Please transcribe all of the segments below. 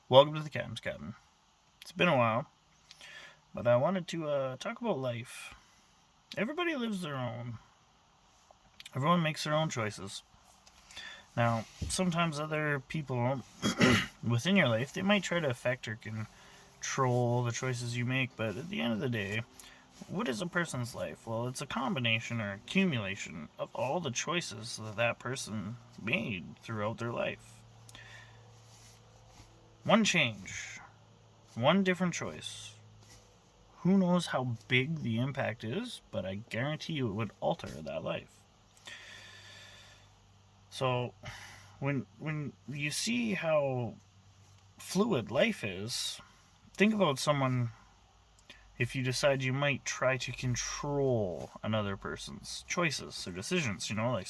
Welcome to the Captain's Cabin. It's been a while, but I wanted to talk about life. Everybody lives their own. Everyone makes their own choices. Now, sometimes other people within your life, they might try to affect or control the choices you make, but at the end of the day, what is a person's life? Well, it's a combination or accumulation of all the choices that person made throughout their life. One change, one different choice. Who knows how big the impact is, but I guarantee you it would alter that life. So, when you see how fluid life is, think about someone if you decide you might try to control another person's choices or decisions, like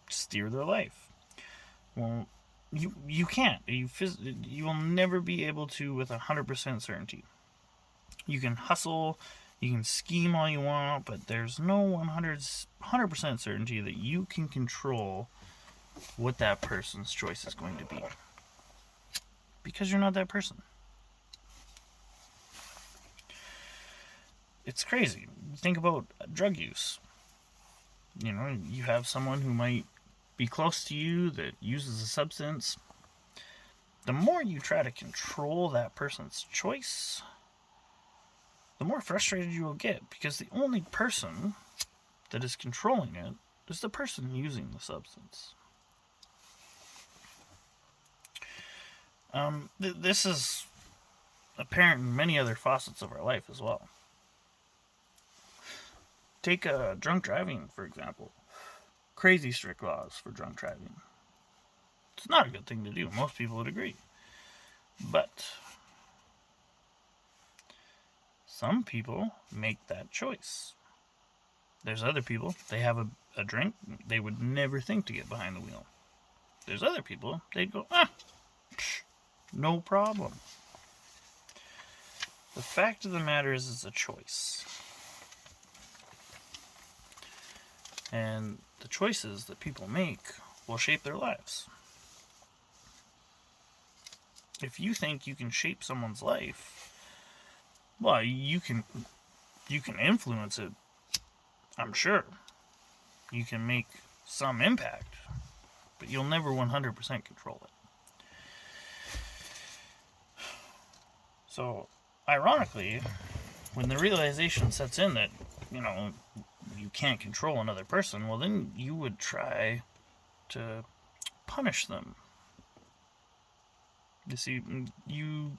steer their life. Well, you can't. You will never be able to with 100% certainty. You can hustle, you can scheme all you want, but there's no 100% certainty that you can control what that person's choice is going to be. Because you're not that person. It's crazy. Think about drug use. You have someone who might be close to you that uses a substance. The more you try to control that person's choice, the more frustrated you will get, because the only person that is controlling it is the person using the substance. This is apparent in many other facets of our life as well. Take drunk driving, for example. Crazy strict laws for drunk driving. It's not a good thing to do. Most people would agree. But some people make that choice. There's other people, they have a drink, they would never think to get behind the wheel. There's other people, they'd go, no problem. The fact of the matter is, it's a choice. And the choices that people make will shape their lives. If you think you can shape someone's life, well, you can influence it, I'm sure. You can make some impact, but you'll never 100% control it. So, ironically, when the realization sets in that, you can't control another person, well, then you would try to punish them. You see, you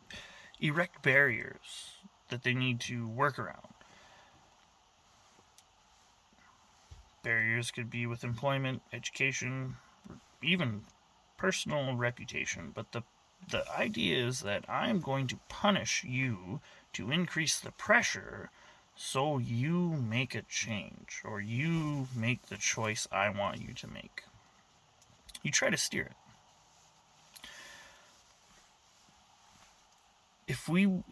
erect barriers that they need to work around. Barriers could be with employment, education, even personal reputation, but the idea is that I'm going to punish you to increase the pressure so you make a change, or you make the choice I want you to make. You try to steer it. If we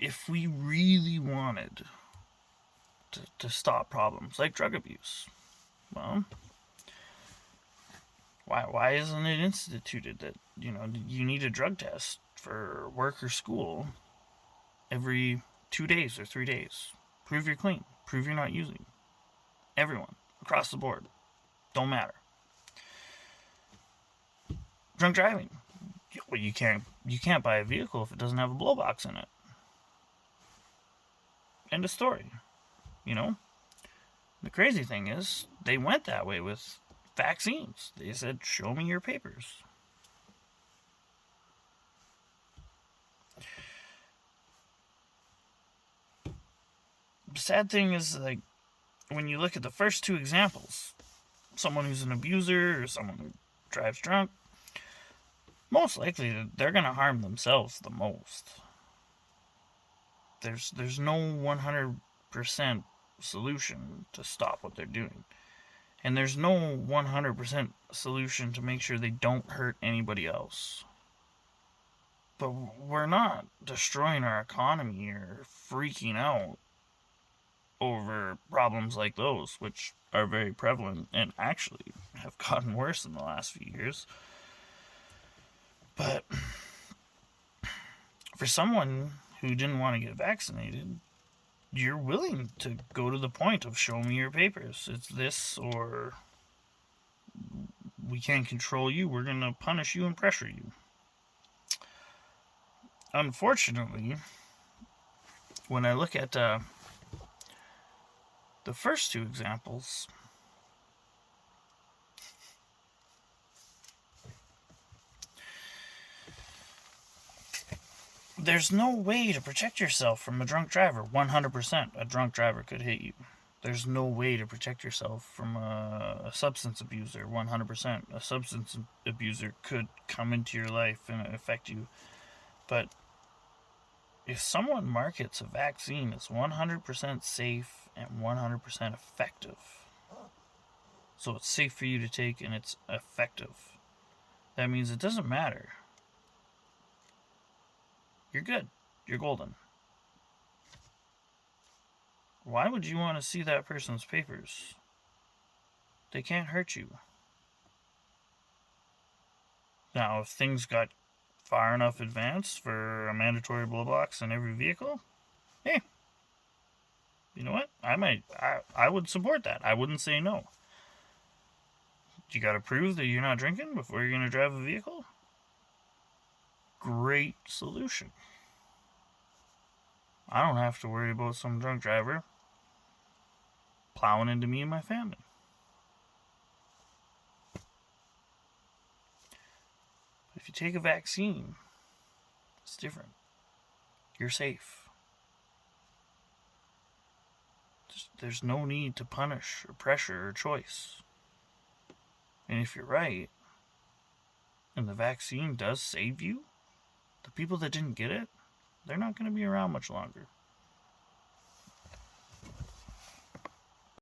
really wanted to stop problems like drug abuse, well, why isn't it instituted that you need a drug test for work or school every 2 days or 3 days? Prove you're clean. Prove you're not using. Everyone across the board, don't matter. Drunk driving. Well, you can't buy a vehicle if it doesn't have a blow box in it. End of story. The crazy thing is, they went that way with vaccines. They said, show me your papers. The sad thing is, when you look at the first two examples, someone who's an abuser or someone who drives drunk, most likely they're going to harm themselves the most. There's no 100% solution to stop what they're doing. And there's no 100% solution to make sure they don't hurt anybody else. But we're not destroying our economy or freaking out over problems like those, which are very prevalent and actually have gotten worse in the last few years. But For someone who didn't want to get vaccinated, you're willing to go to the point of show me your papers. It's this, or we can't control you. We're going to punish you and pressure you. Unfortunately, when I look at the first two examples, there's no way to protect yourself from a drunk driver. 100%. A drunk driver could hit you. There's no way to protect yourself from a substance abuser. 100%. A substance abuser could come into your life and affect you. But if someone markets a vaccine as 100% safe and 100% effective, so it's safe for you to take and it's effective, that means it doesn't matter. You're good. You're golden. Why would you want to see that person's papers? They can't hurt you. Now, if things got far enough advanced for a mandatory blow box in every vehicle, hey, you know what? I would support that. I wouldn't say no. You got to prove that you're not drinking before you're going to drive a vehicle? Great solution. I don't have to worry about some drunk driver plowing into me and my family. But if you take a vaccine, it's different. You're safe. There's no need to punish or pressure or choice. And if you're right, and the vaccine does save you, the people that didn't get it, they're not going to be around much longer.